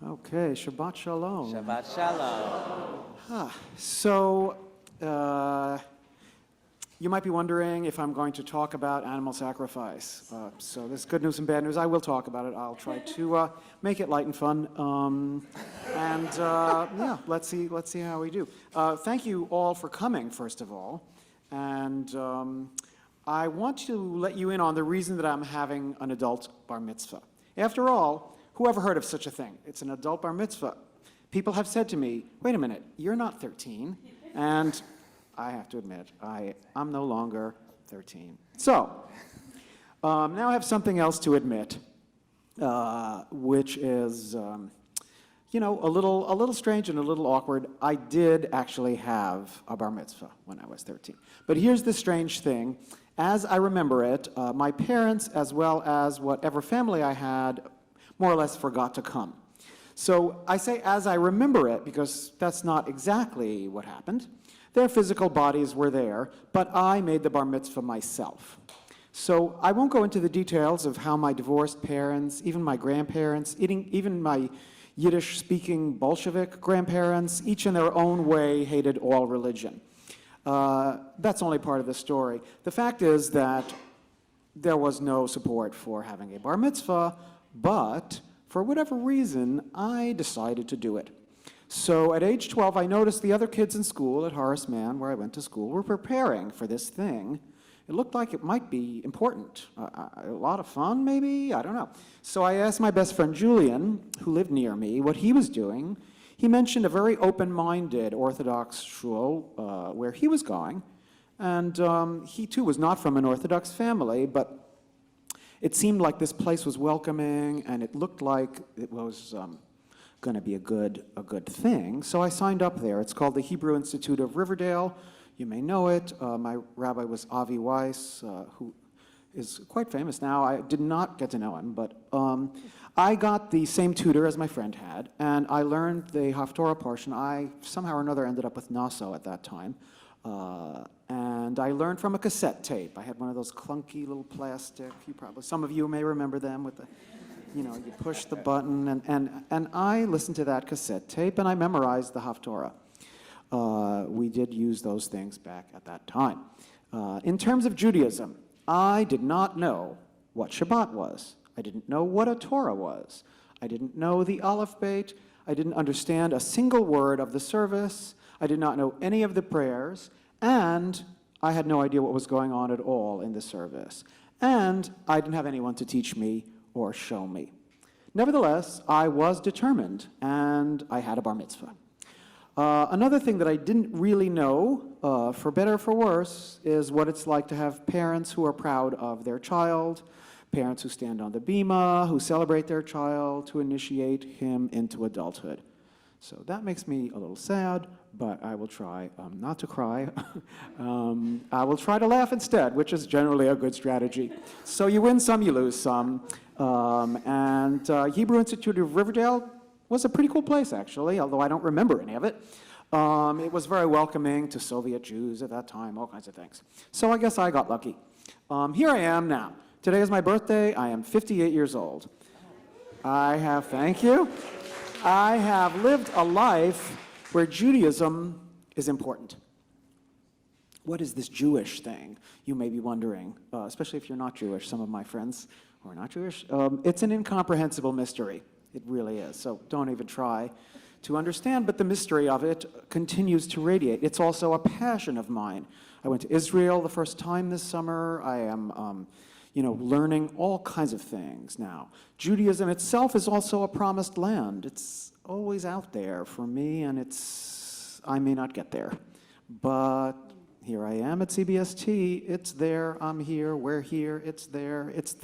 Okay, Shabbat Shalom. Shabbat Shalom. So, you might be wondering if I'm going to talk about animal sacrifice. So there's good news and bad news. I will talk about it. I'll try to make it light and fun. Yeah, let's see how we do. Thank you all for coming, first of all. And I want to let you in on the reason that I'm having an adult bar mitzvah. After all, who ever heard of such a thing? It's an adult bar mitzvah. People have said to me, wait a minute, you're not 13. And I have to admit, I'm no longer 13. So, now I have something else to admit, which is, a little strange and a little awkward. I did actually have a bar mitzvah when I was 13. But here's the strange thing. As I remember it, my parents, as well as whatever family I had, more or less forgot to come. So I say as I remember it because that's not exactly what happened. Their physical bodies were there, but I made the bar mitzvah myself. So I won't go into the details of how my divorced parents, even my grandparents, even my Yiddish-speaking Bolshevik grandparents, each in their own way hated all religion. That's only part of the story. The fact is that there was no support for having a bar mitzvah, but for whatever reason, I decided to do it. So at age 12, I noticed the other kids in school at Horace Mann, where I went to school, were preparing for this thing. It looked like it might be important. A lot of fun, maybe? I don't know. So I asked my best friend Julian, who lived near me, what he was doing. He mentioned a very open-minded Orthodox shul where he was going. And he, too, was not from an Orthodox family, but it seemed like this place was welcoming, and it looked like it was going to be a good thing. So I signed up there. It's called the Hebrew Institute of Riverdale. You may know it. My rabbi was Avi Weiss, who is quite famous now. I did not get to know him, but I got the same tutor as my friend had, and I learned the Haftorah portion. I somehow or another ended up with Nassau at that time. And I learned from a cassette tape. I had one of those clunky little plastic, some of you may remember them with the, you push the button, and I listened to that cassette tape and I memorized the Haftorah. We did use those things back at that time. In terms of Judaism, I did not know what Shabbat was. I didn't know what a Torah was. I didn't know the Aleph Beit. I didn't understand a single word of the service. I did not know any of the prayers, and I had no idea what was going on at all in the service. And I didn't have anyone to teach me or show me. Nevertheless, I was determined, and I had a bar mitzvah. Another thing that I didn't really know, for better or for worse, is what it's like to have parents who are proud of their child, parents who stand on the bima, who celebrate their child, to initiate him into adulthood. So that makes me a little sad, but I will try not to cry. I will try to laugh instead, which is generally a good strategy. So you win some, you lose some. Hebrew Institute of Riverdale was a pretty cool place, actually, although I don't remember any of it. It was very welcoming to Soviet Jews at that time, all kinds of things. So I guess I got lucky. Here I am now. Today is my birthday. I am 58 years old. Thank you. I have lived a life where Judaism is important. What is this Jewish thing, you may be wondering, especially if you're not Jewish, some of my friends who are not Jewish. It's an incomprehensible mystery. It really is, so don't even try to understand, but the mystery of it continues to radiate. It's also a passion of mine. I went to Israel the first time this summer. I am learning all kinds of things now. Judaism itself is also a promised land. It's always out there for me, and I may not get there. But here I am at CBST. It's there, I'm here, we're here, it's there, it's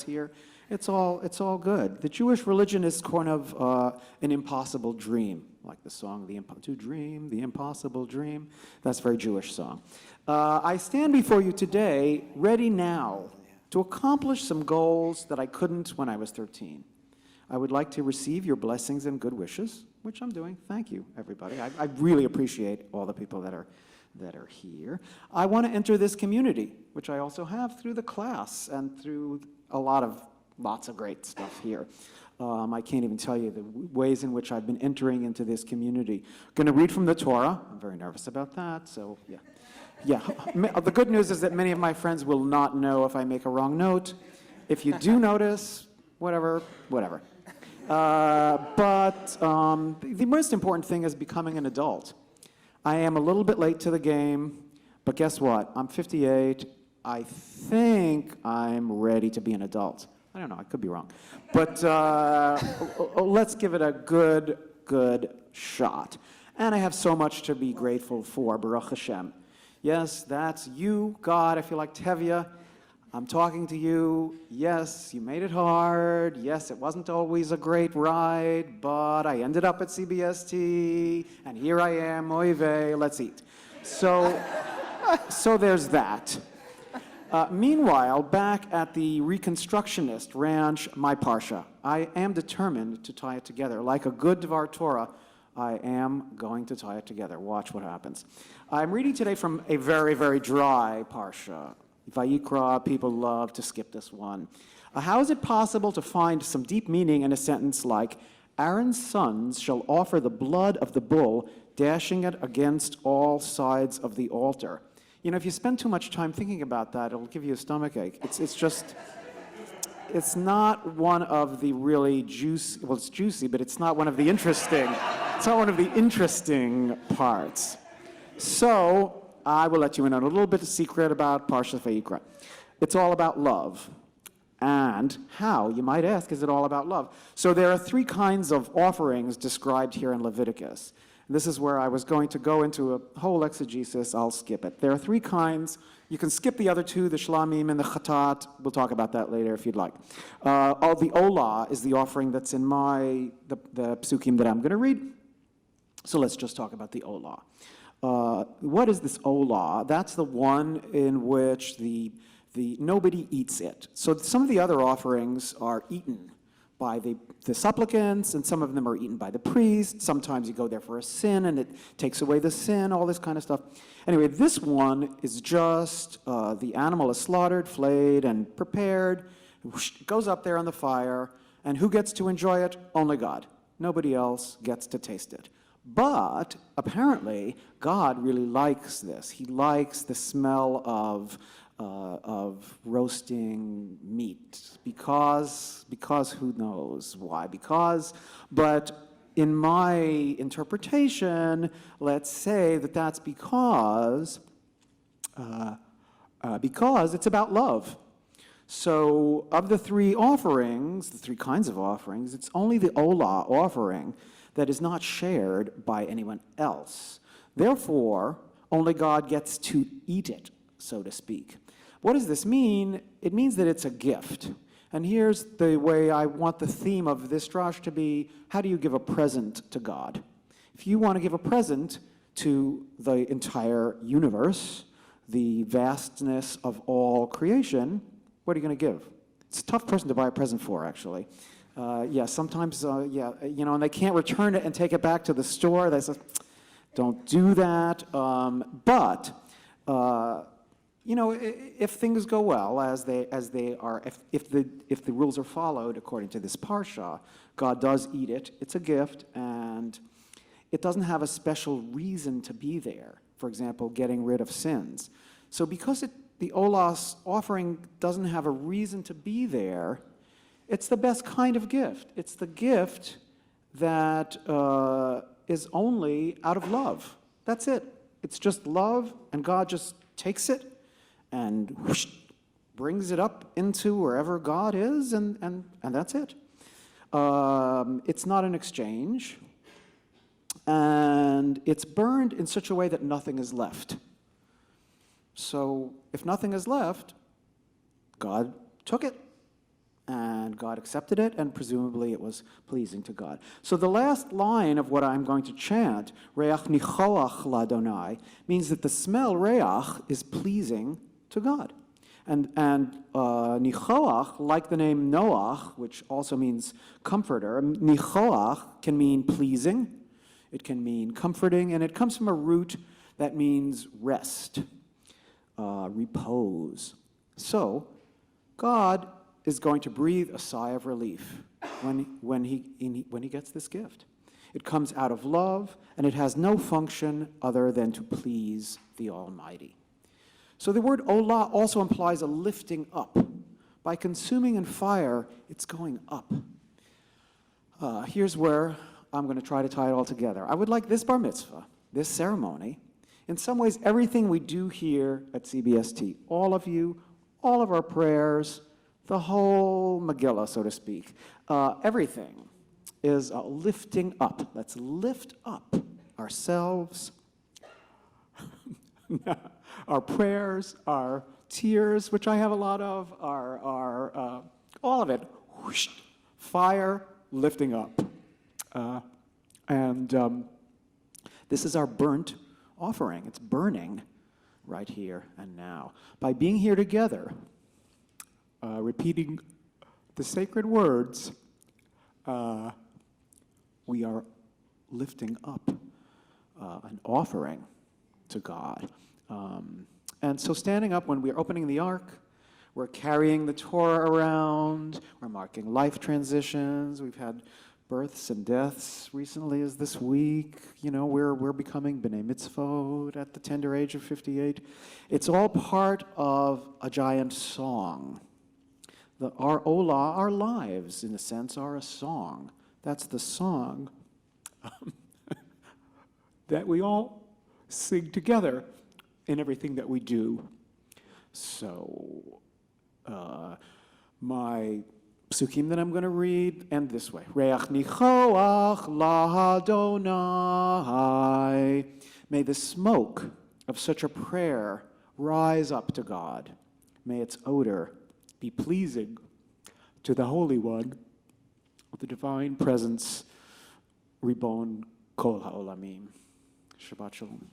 here. It's all good. The Jewish religion is kind of an impossible dream, like the song, To Dream, the Impossible Dream. That's a very Jewish song. I stand before you today, ready now, to accomplish some goals that I couldn't when I was 13. I would like to receive your blessings and good wishes, which I'm doing. Thank you, everybody. I really appreciate all the people that are here. I want to enter this community, which I also have through the class and through lots of great stuff here. I can't even tell you the ways in which I've been entering into this community. Going to read from the Torah. I'm very nervous about that, so yeah. Yeah, the good news is that many of my friends will not know if I make a wrong note. If you do notice, whatever. The most important thing is becoming an adult. I am a little bit late to the game, but guess what? I'm 58. I think I'm ready to be an adult. I don't know, I could be wrong. But let's give it a good shot. And I have so much to be grateful for, Baruch Hashem. Yes, that's you, God. I feel like Tevye. I'm talking to you. Yes, you made it hard. Yes, it wasn't always a great ride, but I ended up at CBST, and here I am, oy vey, let's eat. So there's that. Meanwhile, back at the Reconstructionist ranch, my Parsha, I am determined to tie it together. Like a good Dvar Torah, I am going to tie it together. Watch what happens. I'm reading today from a very, very dry Parsha. Vayikra, people love to skip this one. How is it possible to find some deep meaning in a sentence like, Aaron's sons shall offer the blood of the bull, dashing it against all sides of the altar? You know, if you spend too much time thinking about that, it'll give you a stomachache. It's not one of the really juicy, well, it's juicy, but it's not one of the interesting, parts. So, I will let you in on a little bit of secret about Parshat Vayikra. It's all about love. And how, you might ask, is it all about love? So there are three kinds of offerings described here in Leviticus. This is where I was going to go into a whole exegesis. I'll skip it. There are three kinds. You can skip the other two, the shlamim and the chatat. We'll talk about that later if you'd like. The olah is the offering that's in the psukim that I'm going to read. So let's just talk about the olah. What is this olah? That's the one in which the nobody eats it. So some of the other offerings are eaten by the supplicants, and some of them are eaten by the priest. Sometimes you go there for a sin, and it takes away the sin, all this kind of stuff. Anyway, this one is just the animal is slaughtered, flayed, and prepared. It goes up there on the fire, and who gets to enjoy it? Only God. Nobody else gets to taste it. But apparently, God really likes this. He likes the smell of roasting meat because who knows why? But in my interpretation, let's say that's because it's about love. So of the three offerings, the three kinds of offerings, it's only the olah offering that is not shared by anyone else. Therefore, only God gets to eat it, so to speak. What does this mean? It means that it's a gift. And here's the way I want the theme of this drash to be: how do you give a present to God? If you want to give a present to the entire universe, the vastness of all creation, what are you going to give? It's a tough person to buy a present for, actually. Sometimes, and they can't return it and take it back to the store. They say, don't do that. If things go well as they are, if the rules are followed according to this parsha, God does eat it. It's a gift, and it doesn't have a special reason to be there. For example, getting rid of sins. So because the olas offering doesn't have a reason to be there, it's the best kind of gift. It's the gift that is only out of love. That's it. It's just love, and God just takes it and whoosh, brings it up into wherever God is, and that's it. It's not an exchange, and it's burned in such a way that nothing is left. So if nothing is left, God took it, and God accepted it, and presumably it was pleasing to God. So the last line of what I'm going to chant, Reach nichoach l'Adonai, means that the smell, reach, is pleasing to God. And nichoach, like the name Noach, which also means comforter, nichoach can mean pleasing, it can mean comforting, and it comes from a root that means rest, repose. So God is going to breathe a sigh of relief when he gets this gift. It comes out of love, and it has no function other than to please the Almighty. So the word olah also implies a lifting up. By consuming in fire, it's going up. Here's where I'm going to try to tie it all together. I would like this bar mitzvah, this ceremony, in some ways everything we do here at CBST, all of you, all of our prayers, the whole Megillah, so to speak, everything is a lifting up. Let's lift up ourselves, our prayers, our tears, which I have a lot of, our all of it, whoosh, fire lifting up. This is our burnt offering. It's burning right here and now. By being here together, repeating the sacred words, we are lifting up an offering to God. And so standing up when we're opening the ark, we're carrying the Torah around, we're marking life transitions, we've had births and deaths recently as this week. You know, we're becoming B'nai Mitzvot at the tender age of 58. It's all part of a giant song. Our Olah, our lives, in a sense, are a song. That's the song that we all sing together in everything that we do. So, my psukim that I'm going to read end this way. Reach nichoach lahadonai. May the smoke of such a prayer rise up to God. May its odor be pleasing to the Holy One, the divine presence, Ribon Kol Ha'olamim. Shabbat Shalom.